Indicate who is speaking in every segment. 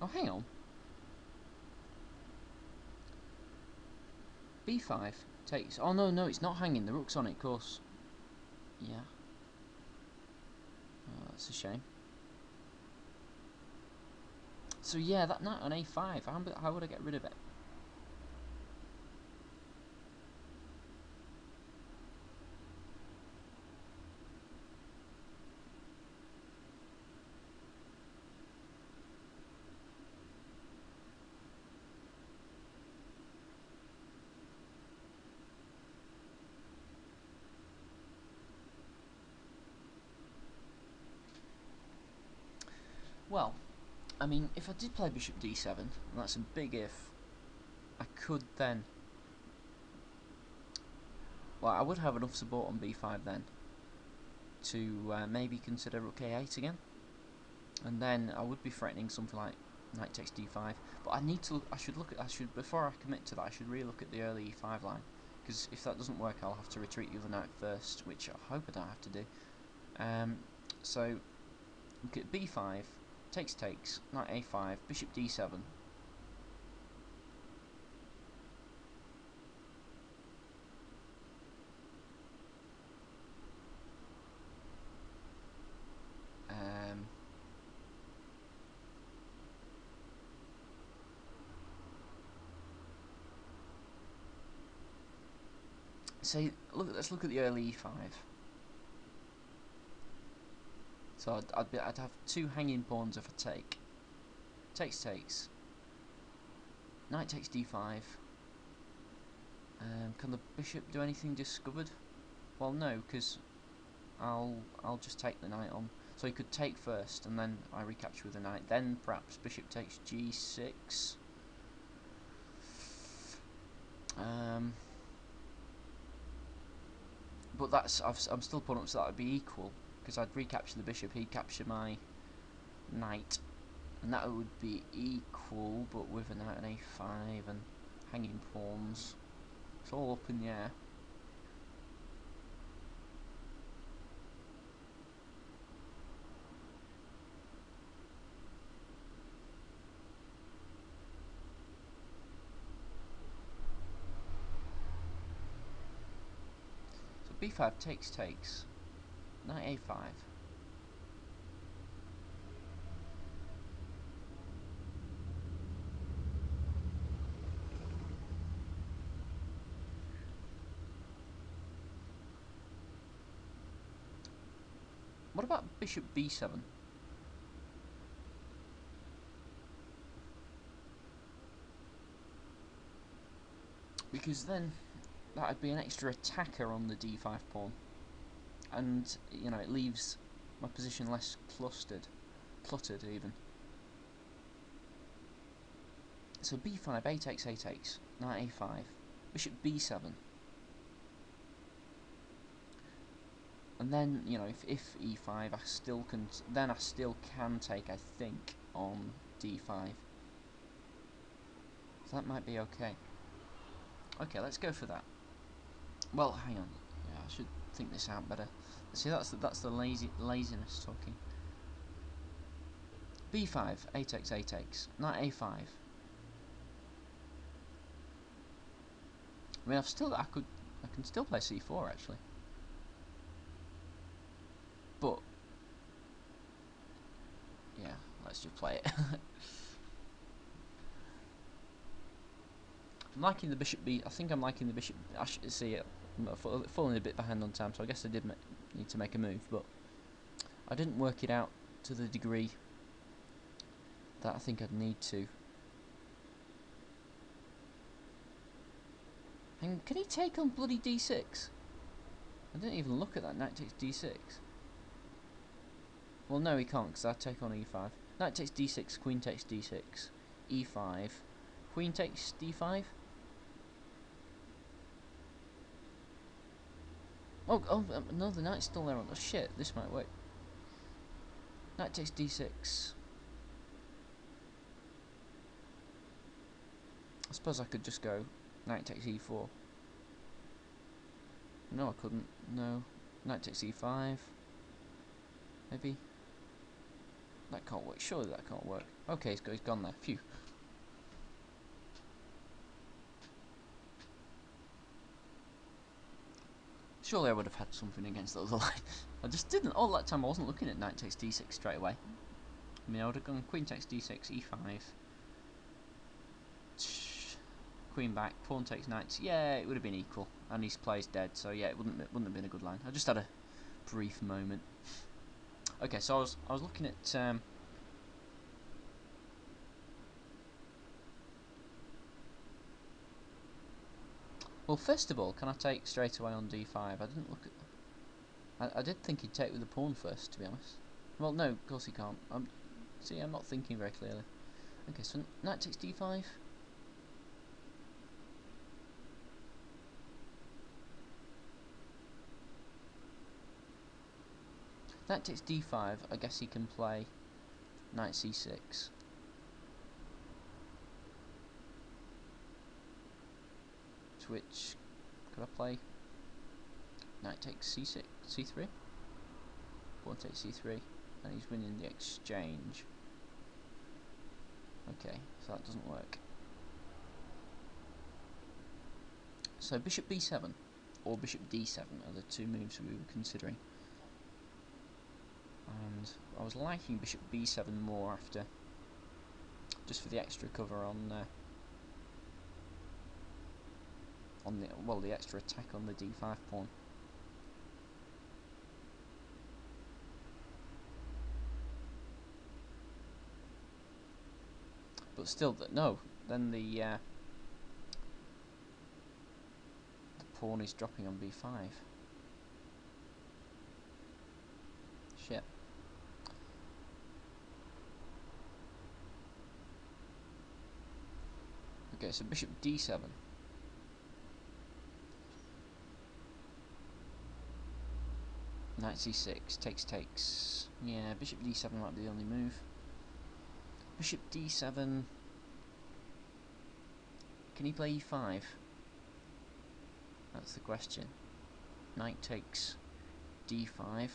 Speaker 1: Oh, hang on. B5 takes... Oh, no, no, it's not hanging. The rook's on it, of course. Yeah. Oh, that's a shame. So, yeah, that knight on A5. How would I get rid of it? Well, I mean, if I did play bishop d7, and that's a big if, I could then... Well, I would have enough support on b5 then to maybe consider rook a8 again, and then I would be threatening something like knight takes d5. But I should before I commit to that, I should really look at the early e5 line, because if that doesn't work, I'll have to retreat the other knight first, which I hope I don't have to do. So look at b5, takes, knight a5, bishop d7. So let's look at the early e5. So I'd have two hanging pawns if I take. Takes. Knight takes d5. Can the bishop do anything discovered? Well, no, because I'll just take the knight on. So he could take first, and then I recapture with the knight. Then perhaps bishop takes g6. But I'm still putting up so that would be equal, because I'd recapture the bishop, he'd capture my knight, and that would be equal, but with a knight on a5 and hanging pawns. It's all up in the air. So b5 takes, knight a5. What about bishop b7? Because then that would be an extra attacker on the d5 pawn, and you know, it leaves my position less cluttered even. So b5, a takes, knight a5, bishop b7, and then you know, if e5, I still can take, I think, on d5. So that might be okay. Okay, let's go for that. Well, hang on. Yeah, I should think this out better. See, that's the laziness talking. b5, a takes, knight a5. I mean, I can still play c4 actually, but yeah, let's just play it. I'm liking the bishop b. I think I'm liking the bishop. I should see it. I'm falling a bit behind on time, so I guess I did need to make a move, but I didn't work it out to the degree that I think I'd need to. And can he take on bloody d6? I didn't even look at that. Knight takes d6. Well, no, he can't, because I take on e5. Knight takes d6, queen takes d6, e5, queen takes d5. Oh, no, the knight's still there on. Oh shit, this might work. Knight takes d6. I suppose I could just go knight takes e4. No, I couldn't. No. Knight takes e5. Maybe. That can't work. Surely that can't work. Okay, he's gone there. Phew. Surely I would have had something against the other line. I just didn't. All that time I wasn't looking at knight takes d6 straight away. I mean, I would have gone queen takes d6, e5. Queen back, pawn takes knight. Yeah, it would have been equal. And his play's dead, so yeah, it wouldn't have been a good line. I just had a brief moment. Okay, so I was looking at well, first of all, can I take straight away on d5? I didn't look at. I did think he'd take with the pawn first, to be honest. Well, no, of course he can't. See, I'm not thinking very clearly. Okay, so knight takes d5. Knight takes d5. I guess he can play knight c6. To which could I play knight takes c6, c3? Pawn takes c3, and he's winning the exchange. Okay, so that doesn't work. So bishop b7 or bishop d7 are the two moves we were considering. And I was liking bishop b7 more after, just for the extra cover on the extra attack on the d5 pawn. But still, no. Then the pawn is dropping on b5. Shit. Okay, so bishop d7. Knight c6, takes. Yeah, bishop d7 might be the only move. Bishop d7. Can he play e5? That's the question. Knight takes d5.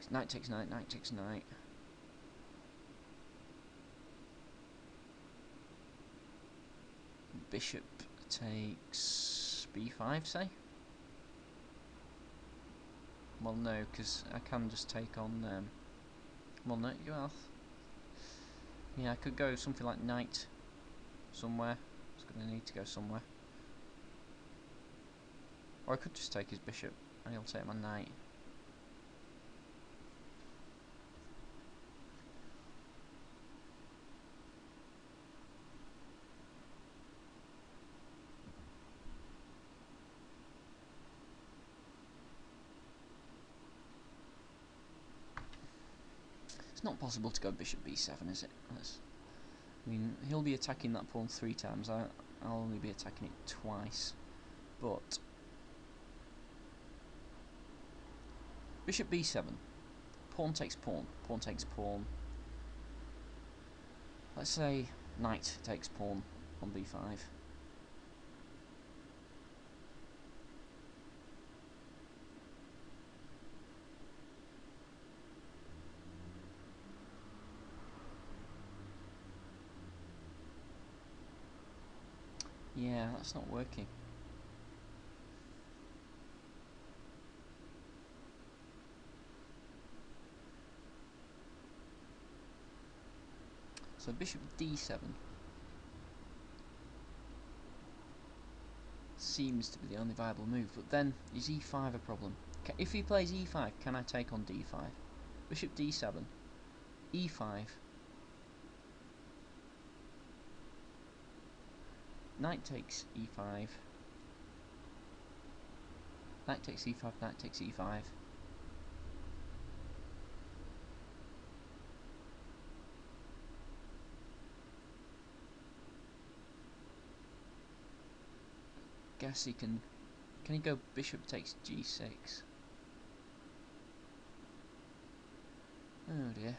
Speaker 1: Knight takes knight, knight takes knight. Bishop takes b5, say? Well, no, because I can just take on. Well, no, well. Yeah, I could go something like knight somewhere. It's going to need to go somewhere. Or I could just take his bishop and he'll take my knight. It's not possible to go bishop b7, is it? I mean, he'll be attacking that pawn 3 times. I'll only be attacking it twice. But bishop b7. Pawn takes pawn. Pawn takes pawn. Let's say knight takes pawn on b5. Yeah, that's not working. So bishop d7 seems to be the only viable move, but then is e5 a problem? If he plays e5, can I take on d5? Bishop d7, e5, knight takes e5, knight takes e5, knight takes e5. Guess he can. Can he go bishop takes g6? Oh dear.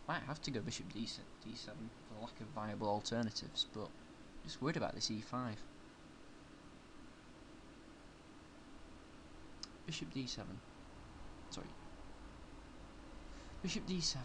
Speaker 1: Might have to go bishop d7 for lack of viable alternatives, but just worried about this e5. Bishop d7. Sorry. Bishop d7.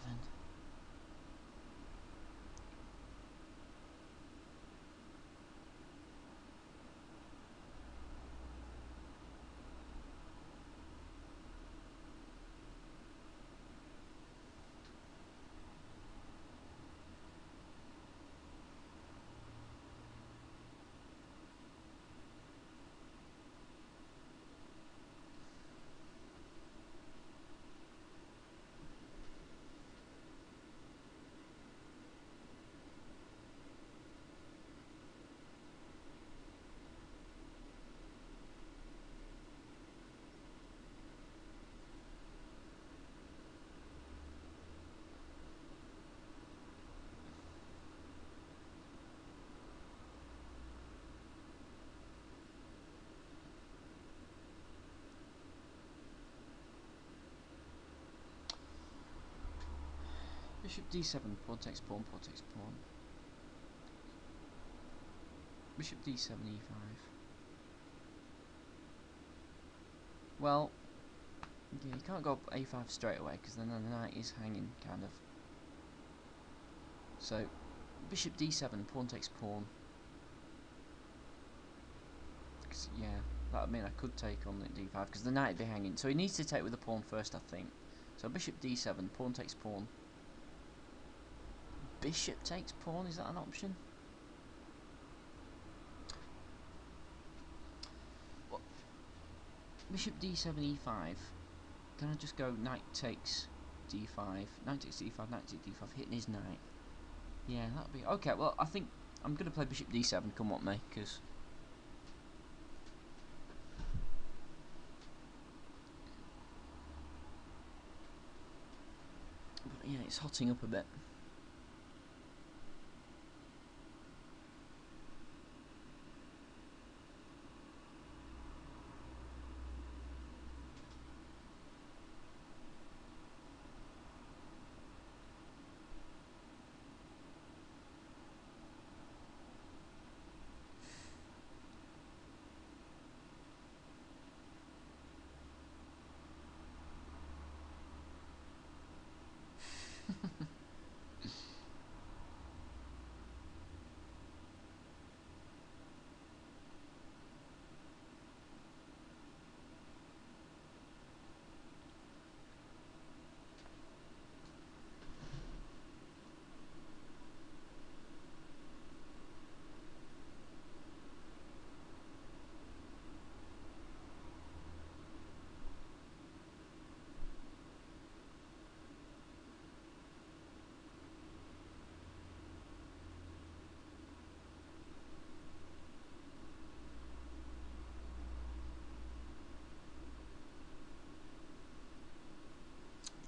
Speaker 1: Bishop d7, pawn takes pawn, pawn takes pawn. Bishop d7, e5. Well, yeah, you can't go up a5 straight away because then the knight is hanging, kind of. So, bishop d7, pawn takes pawn. Yeah, that would mean I could take on the d5 because the knight would be hanging. So he needs to take with the pawn first, I think. So bishop d7, pawn takes pawn. Bishop takes pawn, is that an option? What? Bishop d7, e5. Can I just go knight takes d5, knight takes d5, knight takes d5, hitting his knight? Yeah, that'll be okay. Well, I think I'm gonna play bishop d7. Come what may, because yeah, it's hotting up a bit.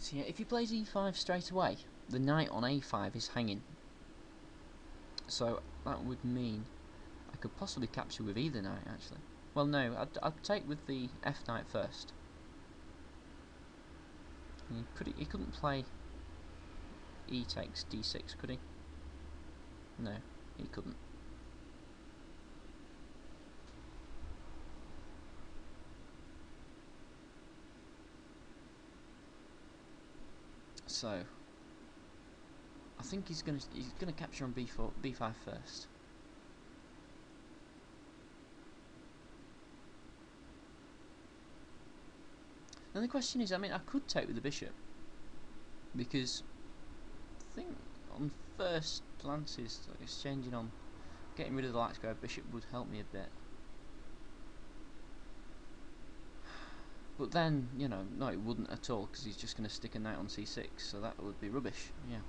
Speaker 1: So yeah, if he plays e5 straight away, the knight on a5 is hanging. So that would mean I could possibly capture with either knight, actually. Well, no, I'd take with the f knight first. And he couldn't play e takes d6, could he? No, he couldn't. So I think he's gonna capture on b5 first. And the question is, I mean, I could take with the bishop because I think on first glances, exchanging on getting rid of the light square bishop would help me a bit. But then, you know, no, it wouldn't at all because he's just going to stick a knight on c6, so that would be rubbish. Yeah.